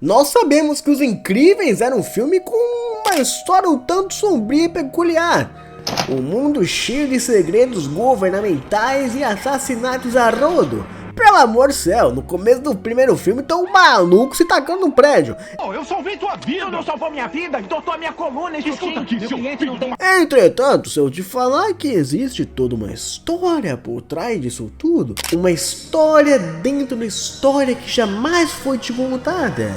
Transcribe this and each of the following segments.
Nós sabemos que Os Incríveis era um filme com uma história um tanto sombria e peculiar. Um mundo cheio de segredos governamentais e assassinatos a rodo. Pelo amor do céu, no começo do primeiro filme tá um maluco se tacando num prédio. Oh, eu salvei tua vida! Eu não salvou minha vida, doutor, minha coluna, Escuta aqui, seu filho de uma... Entretanto, se eu te falar que existe toda uma história por trás disso tudo, uma história dentro da história que jamais foi te contada,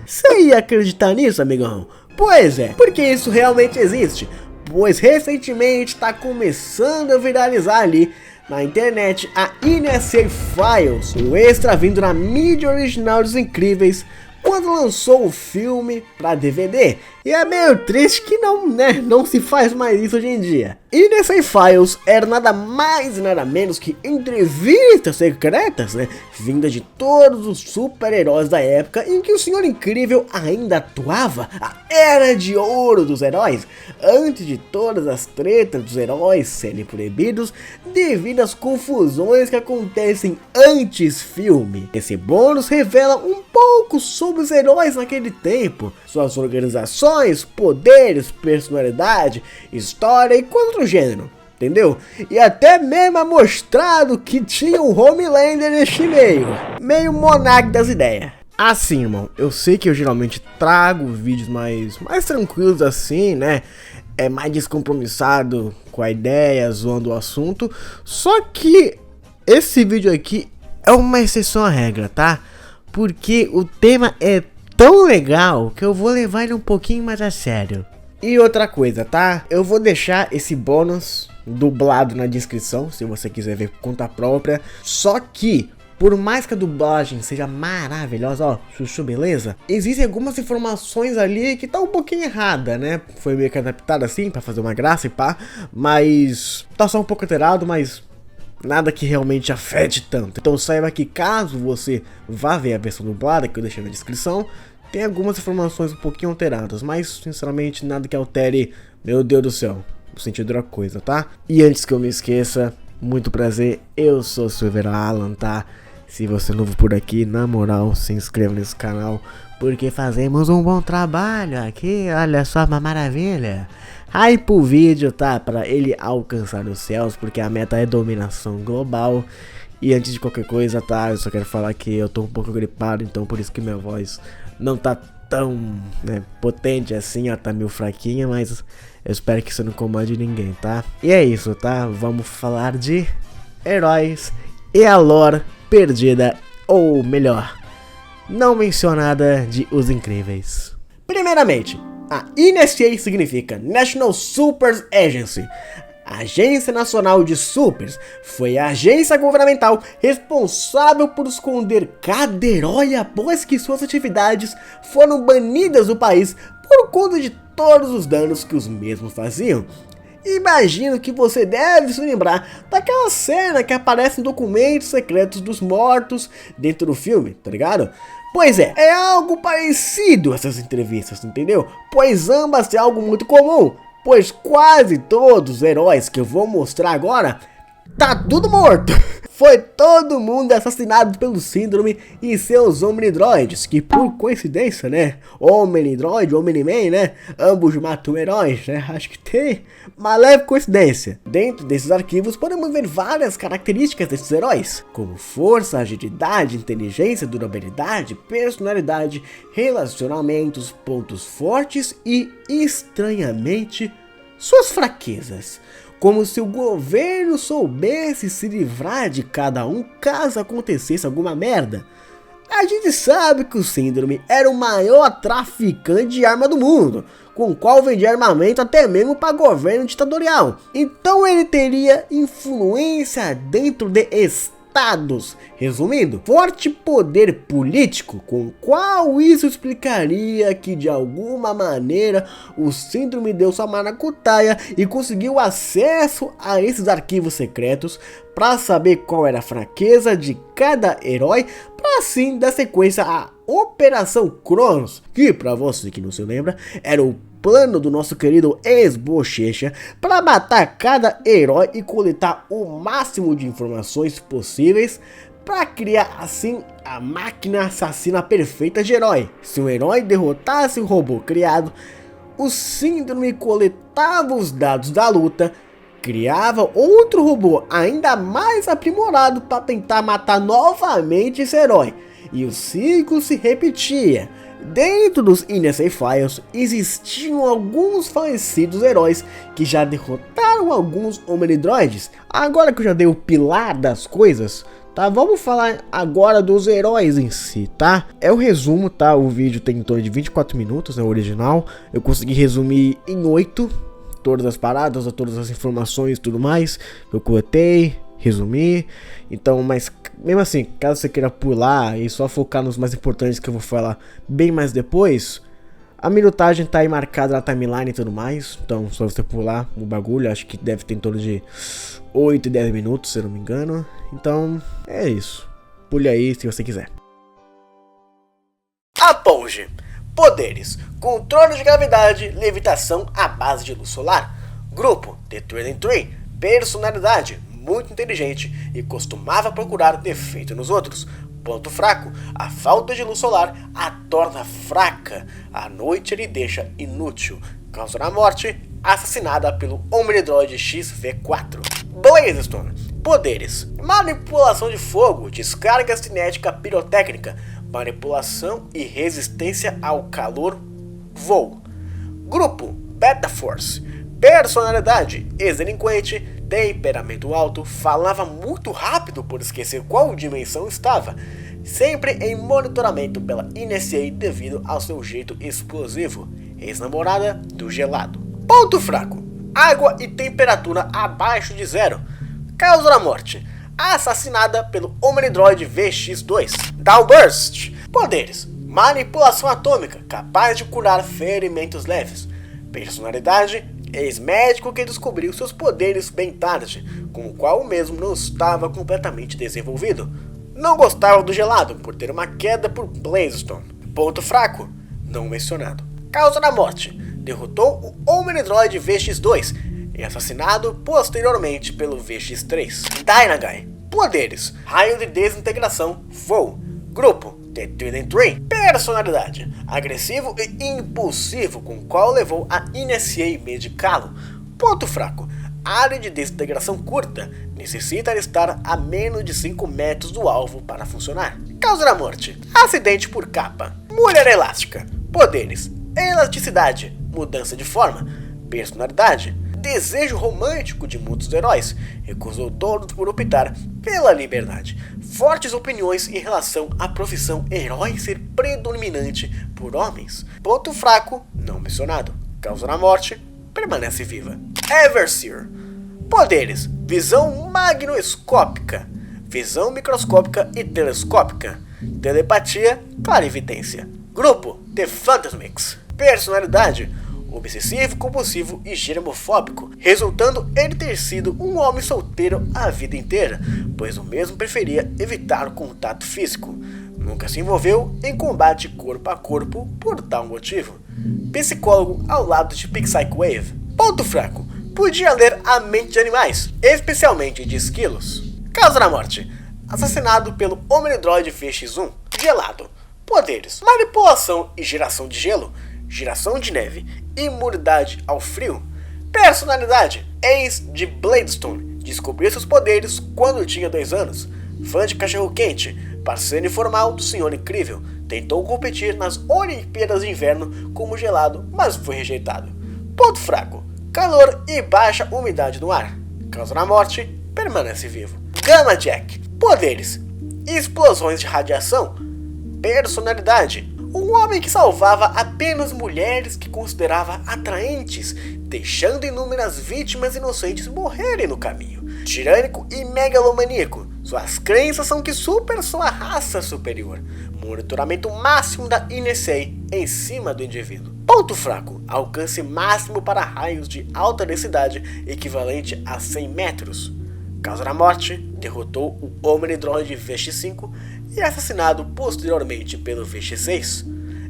você ia acreditar nisso, amigão? Pois é, porque isso realmente existe, pois recentemente está começando a viralizar ali na internet a NSA Files, um extra vindo na mídia original dos Incríveis, quando lançou o filme para DVD. E é meio triste que não se faz mais isso hoje em dia. NSA Files era nada mais e nada menos que entrevistas secretas, vindas de todos os super-heróis da época em que o Senhor Incrível ainda atuava, a era de ouro dos heróis, antes de todas as tretas dos heróis serem proibidos devido às confusões que acontecem antes filme. Esse bônus revela um pouco sobre os heróis naquele tempo, suas organizações, poderes, personalidade, história e quanto gênero, entendeu? E até mesmo é mostrado que tinha um Homelander neste meio monarca das ideias. Assim, irmão, eu sei que eu geralmente trago vídeos mais tranquilos assim, é mais descompromissado com a ideia, zoando o assunto, só que esse vídeo aqui é uma exceção à regra, tá? Porque o tema é tão legal que eu vou levar ele um pouquinho mais a sério. E outra coisa, tá? Eu vou deixar esse bônus dublado na descrição, se você quiser ver por conta própria. Só que, por mais que a dublagem seja maravilhosa, ó, chuchu, beleza? Existem algumas informações ali que tá um pouquinho errada, Foi meio que adaptada assim, pra fazer uma graça e pá. Mas tá só um pouco alterado, mas nada que realmente afete tanto. Então saiba que caso você vá ver a versão dublada, que eu deixei na descrição, tem algumas informações um pouquinho alteradas, mas sinceramente nada que altere, meu Deus do céu, o sentido da coisa, tá? E antes que eu me esqueça, muito prazer, eu sou o Silver Alan, tá? Se você é novo por aqui, na moral, se inscreva nesse canal, porque fazemos um bom trabalho aqui, olha só, uma maravilha. Hype o vídeo, tá? Pra ele alcançar os céus, porque a meta é dominação global. E antes de qualquer coisa, tá? Eu só quero falar que eu tô um pouco gripado, então por isso que minha voz não tá tão potente assim, ela tá meio fraquinha, mas eu espero que isso não incomode ninguém, tá? E é isso, tá? Vamos falar de heróis e a lore perdida, ou melhor, não mencionada de Os Incríveis. Primeiramente, a NSA significa National Super Agency. A Agência Nacional de Supers foi a agência governamental responsável por esconder cada herói após que suas atividades foram banidas do país por conta de todos os danos que os mesmos faziam. Imagino que você deve se lembrar daquela cena que aparece em documentos secretos dos mortos dentro do filme, tá ligado? Pois é algo parecido essas entrevistas, entendeu? Pois ambas têm algo muito comum, pois quase todos os heróis que eu vou mostrar agora, tá tudo morto. Foi todo mundo assassinado pelo Síndrome e seus Omnidroids, que por coincidência, Omnidroid, Omni-Man, ambos matam heróis, acho que tem uma leve coincidência. Dentro desses arquivos podemos ver várias características desses heróis, como força, agilidade, inteligência, durabilidade, personalidade, relacionamentos, pontos fortes e, estranhamente, suas fraquezas. Como se o governo soubesse se livrar de cada um caso acontecesse alguma merda. A gente sabe que o Síndrome era o maior traficante de arma do mundo, com o qual vendia armamento até mesmo para governo ditatorial. Então ele teria influência dentro de estados. Resumindo, forte poder político, com o qual isso explicaria que de alguma maneira o Síndrome deu sua maracutaia e conseguiu acesso a esses arquivos secretos para saber qual era a fraqueza de cada herói, para assim dar sequência à Operação Cronos, que, para você que não se lembra, era o plano do nosso querido ex-Bochecha para matar cada herói e coletar o máximo de informações possíveis para criar assim a máquina assassina perfeita de herói. Se um herói derrotasse o robô criado, o síndrome coletava os dados da luta, criava outro robô ainda mais aprimorado para tentar matar novamente esse herói, e o ciclo se repetia. Dentro dos NSA Files existiam alguns falecidos heróis que já derrotaram alguns Omnidroids. Agora que eu já dei o pilar das coisas, tá? Vamos falar agora dos heróis em si, tá? É o resumo, tá? O vídeo tem em torno de 24 minutos, é o original. Eu consegui resumir em 8 todas as paradas, todas as informações e tudo mais. Eu coletei, resumir. Então, mas mesmo assim, caso você queira pular e só focar nos mais importantes que eu vou falar bem mais depois, a minutagem tá aí marcada na timeline e tudo mais. Então, só você pular o bagulho, acho que deve ter em torno de 8 e 10 minutos, se eu não me engano. Então, é isso. Pule aí se você quiser. Aponge. Poderes: controle de gravidade, levitação à base de luz solar. Grupo: The Trillium Tree. Personalidade: muito inteligente e costumava procurar defeito nos outros. Ponto fraco: a falta de luz solar a torna fraca. À noite ele deixa inútil. Causa da morte: assassinada pelo Omnidroid XV4. Blazestone. Poderes: manipulação de fogo, descarga cinética pirotécnica, manipulação e resistência ao calor, voo. Grupo: Beta Force. Personalidade: ex-delinquente, temperamento alto, falava muito rápido por esquecer qual dimensão estava, sempre em monitoramento pela NSA devido ao seu jeito explosivo, ex-namorada do gelado. Ponto fraco: água e temperatura abaixo de 0. Causa da morte: assassinada pelo Omnidroid VX2. Downburst. Poderes: manipulação atômica, capaz de curar ferimentos leves. Personalidade: ex-médico que descobriu seus poderes bem tarde, com o qual o mesmo não estava completamente desenvolvido. Não gostava do gelado por ter uma queda por Blazestone. Ponto fraco: não mencionado. Causa da morte: derrotou o Omnidroid VX2 e assassinado posteriormente pelo VX3. Dynaguy. Poderes: raio de desintegração, voo. Grupo: The Trillium Tree. Personalidade: agressivo e impulsivo, com o qual levou a NSA medicá-lo. Ponto fraco: área de desintegração curta, necessita estar a menos de 5 metros do alvo para funcionar. Causa da morte: acidente por capa. Mulher elástica. Poderes: elasticidade, mudança de forma. Personalidade: desejo romântico de muitos heróis, recusou todos por optar pela liberdade. Fortes opiniões em relação à profissão herói ser predominante por homens. Ponto fraco: não mencionado. Causa da morte: permanece viva. Everseer. Poderes: visão magnoscópica, visão microscópica e telescópica, telepatia, clarividência. Grupo: The Phantasmics. Personalidade: obsessivo, compulsivo e germofóbico, resultando ele ter sido um homem solteiro a vida inteira, pois o mesmo preferia evitar o contato físico. Nunca se envolveu em combate corpo a corpo por tal motivo. Psicólogo ao lado de Psych Wave. Ponto fraco: podia ler a mente de animais, especialmente de esquilos. Causa da morte: assassinado pelo Omnidroid VX1. Gelado. Poderes: manipulação e geração de gelo, geração de neve, imunidade ao frio. Personalidade: ex de Blazestone, descobriu seus poderes quando tinha 2 anos. Fã de cachorro quente, parceiro informal do Senhor Incrível, tentou competir nas Olimpíadas de Inverno como gelado, mas foi rejeitado. Ponto fraco: calor e baixa umidade no ar. Causa da morte: permanece vivo. Gamma Jack. Poderes: explosões de radiação. Personalidade: um homem que salvava apenas mulheres que considerava atraentes, deixando inúmeras vítimas inocentes morrerem no caminho. Tirânico e megalomaníaco. Suas crenças são que super são a raça superior. Monitoramento máximo da NSA em cima do indivíduo. Ponto fraco: alcance máximo para raios de alta densidade equivalente a 100 metros. Causa da morte: derrotou o Omnidroid VX5 e assassinado posteriormente pelo VX6.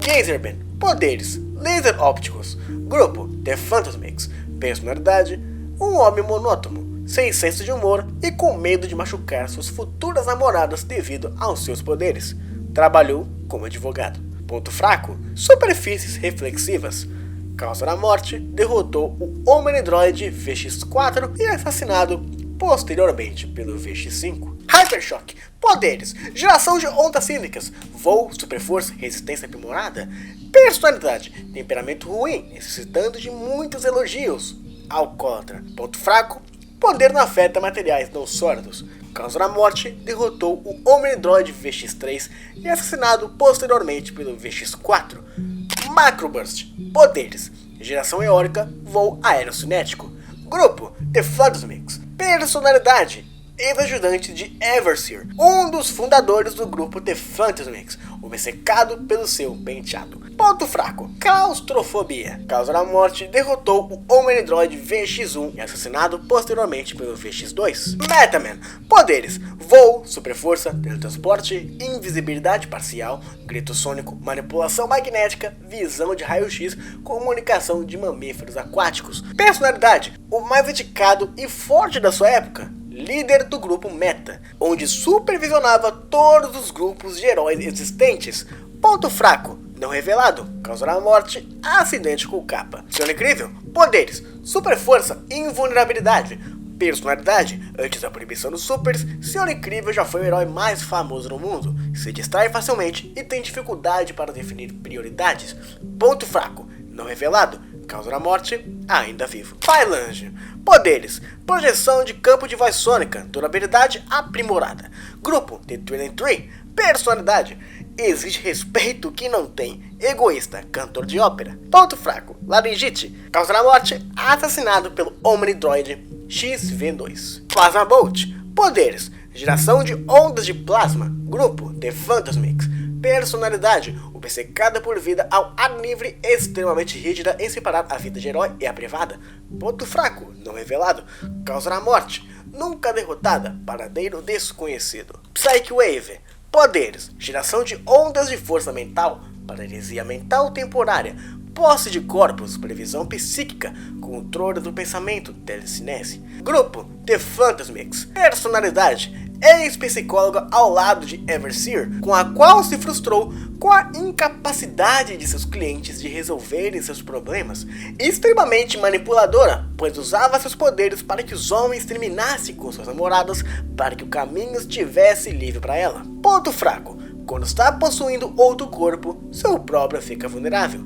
Gazerman. Poderes: laser ópticos. Grupo: The Phantasmics. Personalidade: um homem monótono, sem senso de humor e com medo de machucar suas futuras namoradas devido aos seus poderes. Trabalhou como advogado. Ponto fraco: superfícies reflexivas. Causa da morte: derrotou o Homem-Android VX4 e assassinado posteriormente pelo VX5. Hypershock: poderes, geração de ondas cínicas, voo, superforça, resistência aprimorada. Personalidade: temperamento ruim, necessitando de muitos elogios. Alcoólatra. Ponto fraco: poder não afeta materiais não sólidos. Causa da morte: derrotou o Homem-Android VX3 e assassinado posteriormente pelo VX4. Macroburst: poderes, geração eólica, voo aerocinético. Grupo: The Phantasmics. Personalidade: ex-ajudante de Everseer, um dos fundadores do grupo The Phantasmics, obcecado pelo seu penteado. Ponto fraco: claustrofobia. Causa da morte: derrotou o Homem-Android VX1 e assassinado posteriormente pelo VX2. Metaman: poderes, voo, superforça, teletransporte, invisibilidade parcial, grito sônico, manipulação magnética, visão de raio-x, comunicação de mamíferos aquáticos. Personalidade: o mais indicado e forte da sua época, líder do grupo Meta, onde supervisionava todos os grupos de heróis existentes. Ponto fraco: não revelado. Causa da morte: acidente com capa. Senhor Incrível: poderes, super força e invulnerabilidade. Personalidade: antes da proibição dos supers, Senhor Incrível já foi o herói mais famoso no mundo. Se distrai facilmente e tem dificuldade para definir prioridades. Ponto fraco: não revelado. Causa da morte: ainda vivo. Phalange: poderes, projeção de campo de voz sônica, durabilidade aprimorada. Grupo: The Thrilling Tree. Personalidade: exige respeito que não tem, egoísta, cantor de ópera. Ponto fraco: laringite. Causa da morte: assassinado pelo Omnidroid XV2. Plasma Bolt: poderes, geração de ondas de plasma. Grupo: The Phantasmics. Personalidade: obcecada por vida ao ar livre, extremamente rígida em separar a vida de herói e a privada. Ponto fraco: não revelado. Causa da morte: nunca derrotada, paradeiro desconhecido. Psyche Wave: poderes, geração de ondas de força mental, paralisia mental temporária, posse de corpos, previsão psíquica, controle do pensamento, telecinese. Grupo: The Phantasmics. Personalidade: ex-psicóloga ao lado de Everseer, com a qual se frustrou com a incapacidade de seus clientes de resolverem seus problemas. Extremamente manipuladora, pois usava seus poderes para que os homens terminassem com suas namoradas, para que o caminho estivesse livre para ela. Ponto fraco: quando está possuindo outro corpo, seu próprio fica vulnerável.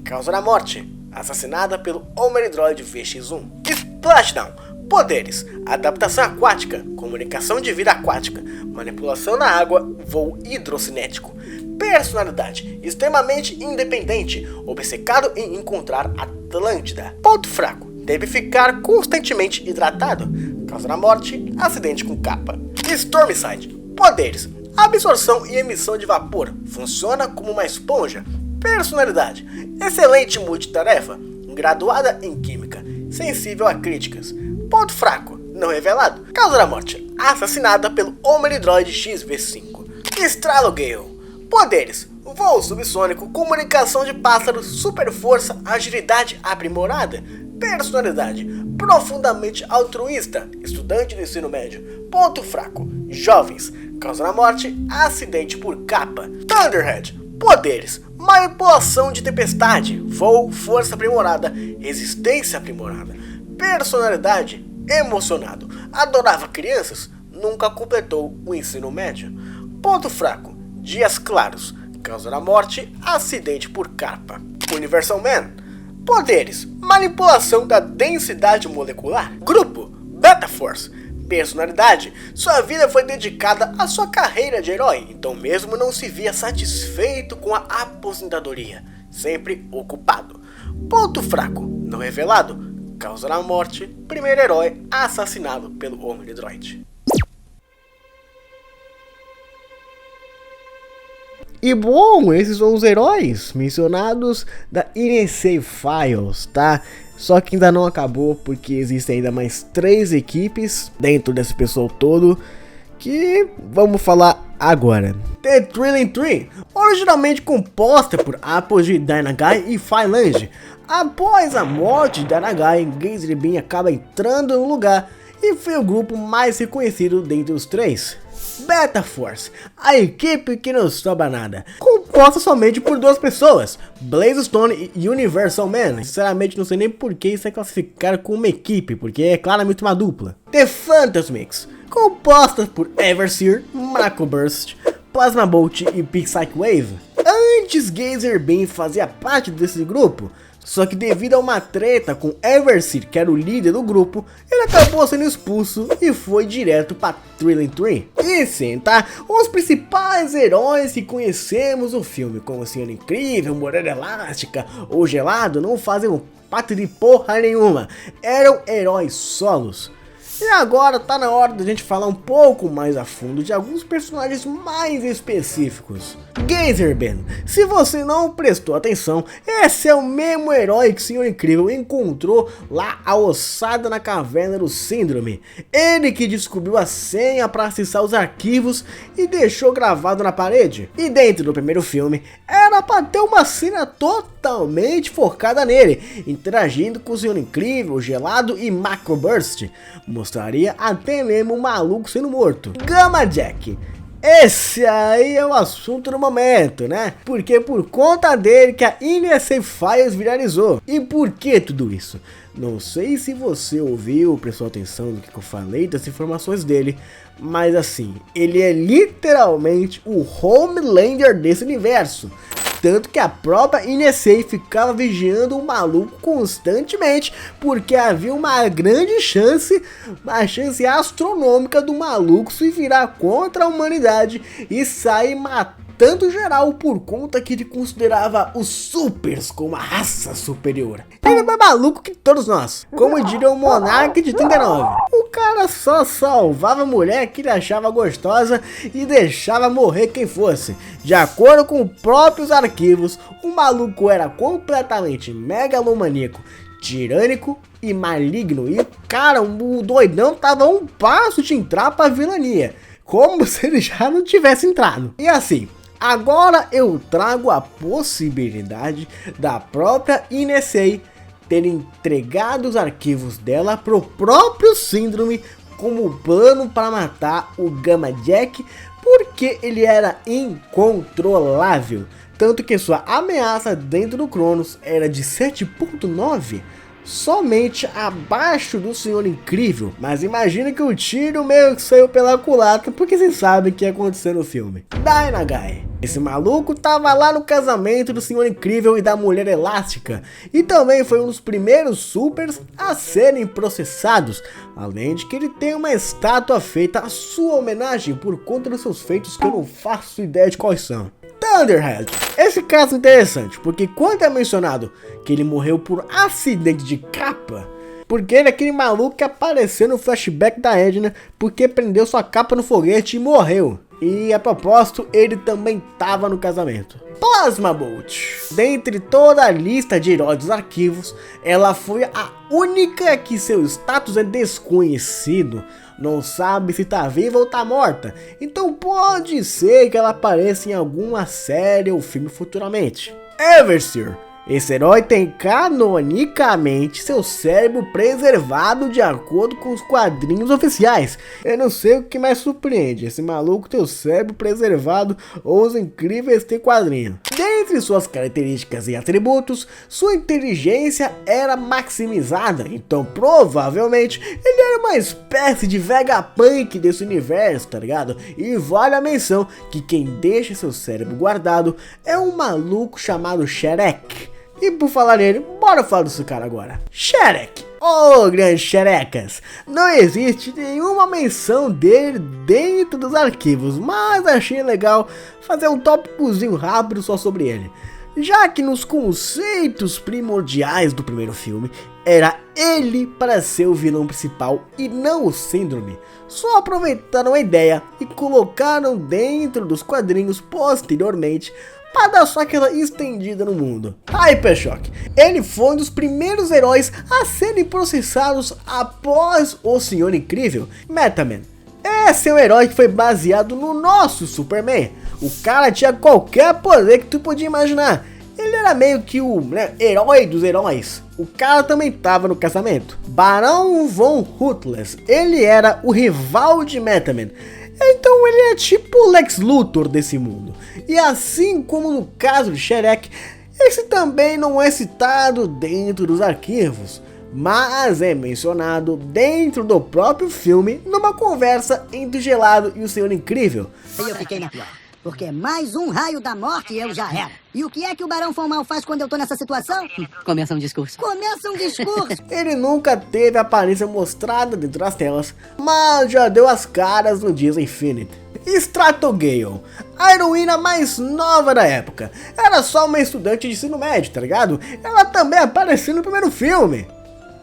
Causa da morte: assassinada pelo Homem-Android VX1. Splashdown: poderes, adaptação aquática, comunicação de vida aquática, manipulação na água, voo hidrocinético. Personalidade: extremamente independente, obcecado em encontrar Atlântida. Ponto fraco: deve ficar constantemente hidratado. Causa da morte: acidente com capa. Stormside: poderes, absorção e emissão de vapor, funciona como uma esponja. Personalidade: excelente multitarefa, graduada em química, sensível a críticas. Ponto fraco: não revelado. Causa da morte: assassinada pelo Homem-Android XV5. Stralogale: poderes, voo subsônico, comunicação de pássaros, super força, agilidade aprimorada. Personalidade: profundamente altruísta, estudante do ensino médio. Ponto fraco: jovens. Causa da morte: acidente por capa. Thunderhead: poderes, manipulação de tempestade, voo, força aprimorada, resistência aprimorada. Personalidade: emocionado, adorava crianças, nunca completou o ensino médio. Ponto fraco: dias claros. Causa da morte: acidente por capa. Universal Man: poderes, manipulação da densidade molecular. Grupo: Beta Force. Personalidade: sua vida foi dedicada à sua carreira de herói, então mesmo não se via satisfeito com a aposentadoria, sempre ocupado. Ponto fraco: não revelado. Causa da morte: primeiro herói assassinado pelo Omnidroid. E bom, esses são os heróis mencionados da NSA Files, tá? Só que ainda não acabou, porque existem ainda mais 3 equipes dentro desse pessoal todo, que vamos falar agora. The Thrilling Tree, originalmente composta por Apogee, Dynagai e Phalange. Após a morte de Dynagai, Gazilibin acaba entrando no lugar e foi o grupo mais reconhecido dentre os três. Beta Force, a equipe que não sobra nada, composta somente por duas pessoas, Blaze Stone e Universal Man. Sinceramente não sei nem por que isso é classificado como uma equipe, porque é claramente uma dupla. The Phantasmics, composta por Everseer, Macroburst, Plasma Bolt e Psych Wave. Antes Gazer Beam fazia parte desse grupo, só que devido a uma treta com Everseer, que era o líder do grupo, ele acabou sendo expulso e foi direto para Thrilling Tree. E sim, tá? Os principais heróis que conhecemos no filme, como o Senhor Incrível, Mulher Elástica ou Gelado, não faziam parte de porra nenhuma, eram heróis solos. E agora tá na hora da gente falar um pouco mais a fundo de alguns personagens mais específicos. Gazerbeam, se você não prestou atenção, esse é o mesmo herói que o Senhor Incrível encontrou lá a ossada na caverna do Síndrome. Ele que descobriu a senha para acessar os arquivos e deixou gravado na parede. E dentro do primeiro filme, era para ter uma cena totalmente focada nele, interagindo com o Senhor Incrível, Gelado e Macroburst. Mostraria até mesmo o maluco sendo morto. Gamma Jack, esse aí é o assunto do momento, né? Porque por conta dele que a NSA Files viralizou. E por que tudo isso? Não sei se você ouviu, prestou atenção no que eu falei das informações dele, mas assim, ele é literalmente o Homelander desse universo. Tanto que a própria NSA ficava vigiando o maluco constantemente, porque havia uma grande chance, uma chance astronômica do maluco se virar contra a humanidade e sair matando geral por conta que ele considerava os supers como a raça superior. Ele é mais maluco que todos nós, como diria o Monark de 39. O cara só salvava a mulher que ele achava gostosa e deixava morrer quem fosse. De acordo com os próprios arquivos, o maluco era completamente megalomaníaco, tirânico e maligno. E cara, o doidão tava a um passo de entrar pra vilania, como se ele já não tivesse entrado. E assim, agora eu trago a possibilidade da própria NSA ter entregado os arquivos dela pro próprio Síndrome como plano para matar o Gamma Jack, porque ele era incontrolável. Tanto que sua ameaça dentro do Cronos era de 7.9, somente abaixo do Senhor Incrível. Mas imagina que o tiro meio que saiu pela culatra, porque vocês sabem o que ia acontecer no filme. Dynaguy, esse maluco tava lá no casamento do Senhor Incrível e da Mulher Elástica, e também foi um dos primeiros supers a serem processados, além de que ele tem uma estátua feita à sua homenagem por conta dos seus feitos que eu não faço ideia de quais são. Thunderhead, esse caso é interessante, porque quando é mencionado que ele morreu por acidente de capa, porque ele é aquele maluco que apareceu no flashback da Edna, porque prendeu sua capa no foguete e morreu. E a propósito, ele também estava no casamento. Plasma Bolt, dentre toda a lista de heróis dos arquivos, ela foi a única que seu status é desconhecido. Não sabe se tá viva ou tá morta, então pode ser que ela apareça em alguma série ou filme futuramente. Everseer, esse herói tem canonicamente seu cérebro preservado de acordo com os quadrinhos oficiais. Eu não sei o que mais surpreende, esse maluco ter o cérebro preservado ou os incríveis ter quadrinho. Dentre suas características e atributos, sua inteligência era maximizada, então provavelmente ele era uma espécie de Vegapunk desse universo, tá ligado? E vale a menção que quem deixa seu cérebro guardado é um maluco chamado Shrek. E por falar nele, bora falar desse cara agora. Shrek, ô grande Xerecas, não existe nenhuma menção dele dentro dos arquivos, mas achei legal fazer um tópicozinho rápido só sobre ele. Já que nos conceitos primordiais do primeiro filme, era ele para ser o vilão principal e não o Síndrome. Só aproveitaram a ideia e colocaram dentro dos quadrinhos posteriormente, para dar só aquela estendida no mundo. Hypershock, ele foi um dos primeiros heróis a serem processados após o Senhor Incrível. Metaman, esse é um herói que foi baseado no nosso Superman. O cara tinha qualquer poder que tu podia imaginar. Ele era meio que o herói dos heróis. O cara também tava no casamento. Barão von Ruthless, ele era o rival de Metaman. Então ele é tipo o Lex Luthor desse mundo. E assim como no caso de Shrek, esse também não é citado dentro dos arquivos, mas é mencionado dentro do próprio filme numa conversa entre o Gelado e o Senhor Incrível. E eu fiquei na pior, porque mais um raio da morte e eu já era. E o que é que o Barão Von Mal faz quando eu tô nessa situação? Começa um discurso. Começa um discurso. Ele nunca teve a aparência mostrada dentro das telas, mas já deu as caras no Dias Infinite. Stratogale, a heroína mais nova da época. Era só uma estudante de ensino médio, tá ligado? Ela também apareceu no primeiro filme,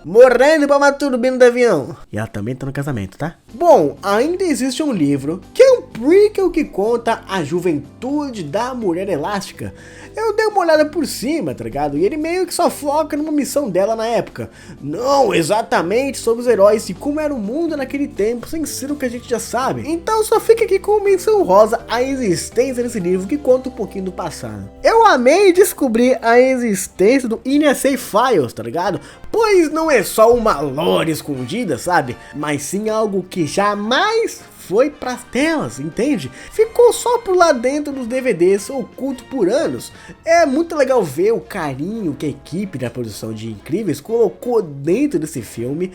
morrendo pra uma turbina do avião. E ela também tá no casamento, tá? Bom, ainda existe um livro que é um prequel que conta a juventude da Mulher Elástica. Eu dei uma olhada por cima, tá ligado? E ele meio que só foca numa missão dela na época. Não exatamente sobre os heróis e como era o mundo naquele tempo, sem ser o que a gente já sabe. Então só fica aqui com menção rosa a existência desse livro que conta um pouquinho do passado. Eu amei descobrir a existência do NSA Files, tá ligado? Pois não é só uma lore escondida, sabe? Mas sim algo que jamais foi pras telas, entende? Ficou só por lá dentro dos DVDs, oculto por anos. É muito legal ver o carinho que a equipe da produção de Incríveis colocou dentro desse filme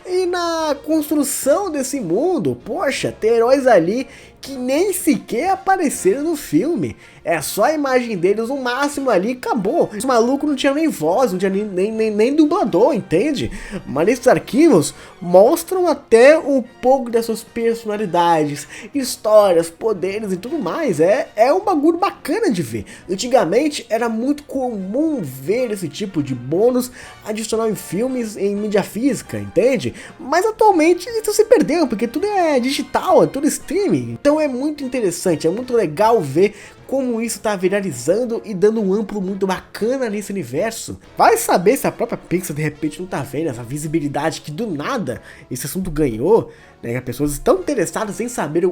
e na construção desse mundo. Poxa, ter heróis ali que nem sequer apareceram no filme. É só a imagem deles, o máximo ali, acabou. Os malucos não tinham nem voz, não tinha nem dublador, entende? Mas esses arquivos mostram até um pouco das suas personalidades, histórias, poderes e tudo mais. É um bagulho bacana de ver. Antigamente era muito comum ver esse tipo de bônus adicional em filmes em mídia física, entende? Mas atualmente isso se perdeu, porque tudo é digital, é tudo streaming. Então é muito interessante, é muito legal ver como isso tá viralizando e dando um amplo muito bacana nesse universo. Vai saber se a própria Pixar de repente não tá vendo essa visibilidade que do nada esse assunto ganhou, né? As pessoas estão interessadas em saber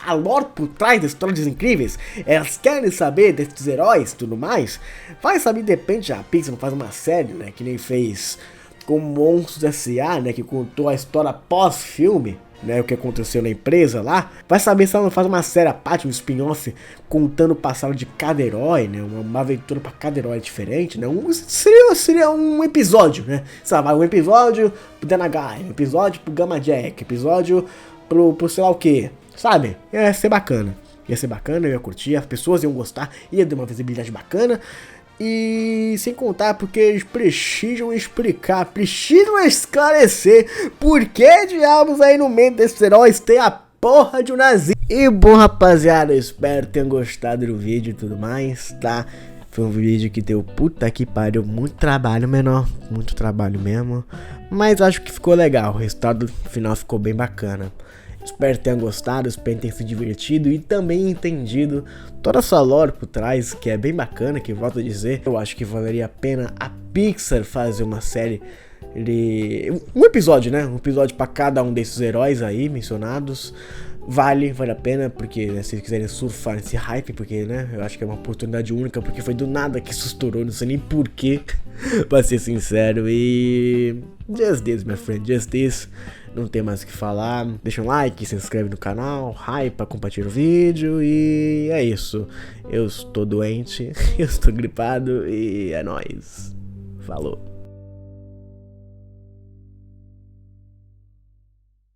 a lore por trás da história dos Incríveis. Elas querem saber desses heróis e tudo mais. Vai saber, de repente a Pixar não faz uma série, né? Que nem fez com Monstros S.A., né? Que contou a história pós-filme, né, o que aconteceu na empresa lá. Vai saber se ela não faz uma série à parte, um spin-off contando o passado de cada herói, né, uma aventura para cada herói diferente, né, seria um episódio, né, sabe, um episódio pro Danagai, um episódio pro Gamma Jack, episódio pro sei lá o que, sabe, ia ser bacana, eu ia curtir, as pessoas iam gostar, ia ter uma visibilidade bacana. E sem contar porque eles precisam explicar, precisam esclarecer por que diabos aí no meio desses heróis tem a porra de um nazista. E bom, rapaziada, eu espero que tenham gostado do vídeo e tudo mais, tá? Foi um vídeo que deu puta que pariu, muito trabalho menor, muito trabalho mesmo. Mas acho que ficou legal, o resultado final ficou bem bacana. Espero que tenham gostado, espero que tenham se divertido e também entendido toda a sua lore por trás, que é bem bacana, que volto a dizer. Eu acho que valeria a pena a Pixar fazer uma série um episódio, né? Um episódio para cada um desses heróis aí mencionados. Vale a pena, porque né, se vocês quiserem surfar nesse hype, porque né, eu acho que é uma oportunidade única, porque foi do nada que isso estourou, não sei nem porquê, pra ser sincero. E just this, my friend, just this. Não tem mais o que falar. Deixa um like, se inscreve no canal, hype, compartilha o vídeo e é isso. Eu estou doente, eu estou gripado e é nóis. Falou.